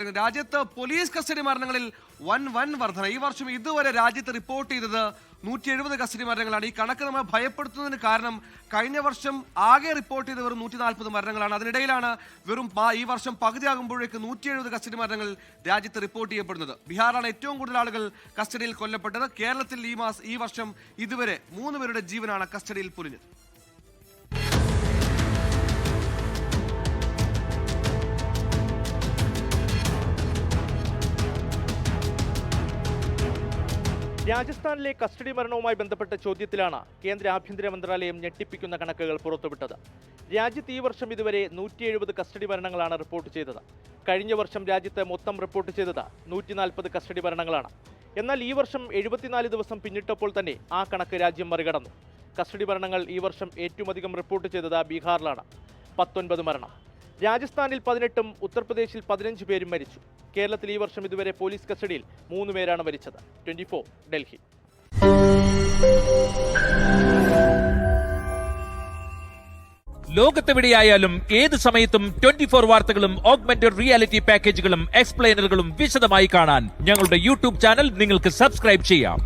രാജ്യത്ത് police custody മരണങ്ങളിൽ വൻ വർധന. ഈ വർഷം ഇതുവരെ രാജ്യത്ത് റിപ്പോർട്ട് ചെയ്തത് 170 കസ്റ്റഡി മരണങ്ങളാണ്. ഈ കണക്ക് നമ്മൾ ഭയപ്പെടുത്തുന്നതിന് കാരണം കഴിഞ്ഞ വർഷം ആകെ റിപ്പോർട്ട് ചെയ്ത് വെറും 140 മരണങ്ങളാണ്. അതിനിടയിലാണ് ഈ വർഷം പകുതിയാകുമ്പോഴേക്ക് 170 കസ്റ്റഡി മരണങ്ങൾ രാജ്യത്ത് റിപ്പോർട്ട് ചെയ്യപ്പെടുന്നത്. ബീഹാറാണ് ഏറ്റവും കൂടുതൽ ആളുകൾ കസ്റ്റഡിയിൽ കൊല്ലപ്പെട്ടത്. കേരളത്തിൽ ഈ വർഷം ഇതുവരെ 3 പേരുടെ ജീവനാണ് കസ്റ്റഡിയിൽ പൊലിഞ്ഞത്. രാജസ്ഥാനിലെ കസ്റ്റഡി മരണവുമായി ബന്ധപ്പെട്ട ചോദ്യത്തിലാണ് കേന്ദ്ര ആഭ്യന്തര മന്ത്രാലയം ഞെട്ടിപ്പിക്കുന്ന കണക്കുകൾ പുറത്തുവിട്ടത്. രാജ്യത്ത് ഈ വർഷം ഇതുവരെ 170 കസ്റ്റഡി മരണങ്ങളാണ് റിപ്പോർട്ട് ചെയ്തത്. കഴിഞ്ഞ വർഷം രാജ്യത്ത് മൊത്തം റിപ്പോർട്ട് ചെയ്തത് 140 കസ്റ്റഡി മരണങ്ങളാണ്. എന്നാൽ ഈ വർഷം 74 ദിവസം പിന്നിട്ടപ്പോൾ തന്നെ ആ കണക്ക് രാജ്യം മറികടന്നു. കസ്റ്റഡി മരണങ്ങൾ ഈ വർഷം ഏറ്റവും അധികം റിപ്പോർട്ട് ചെയ്തത് ബീഹാറിലാണ്, 19 മരണം. രാജസ്ഥാനിൽ 18ഉം ഉത്തർപ്രദേശിൽ 15 പേരും മരിച്ചു. കേരളത്തിൽ ഈ വർഷം ഇതുവരെ പോലീസ് കസ്റ്റഡിയിൽ 3 പേരാണ് മരിച്ചത്. 24 ഡൽഹി. ലോകത്തെവിടെയായാലും ഏത് സമയത്തും 24 വാർത്തകളും ഓഗ്മെന്റഡ് റിയാലിറ്റി പാക്കേജുകളും എക്സ്പ്ലെയിനറുകളും വിശദമായി കാണാൻ ഞങ്ങളുടെ യൂട്യൂബ് ചാനൽ നിങ്ങൾക്ക് സബ്സ്ക്രൈബ് ചെയ്യാം.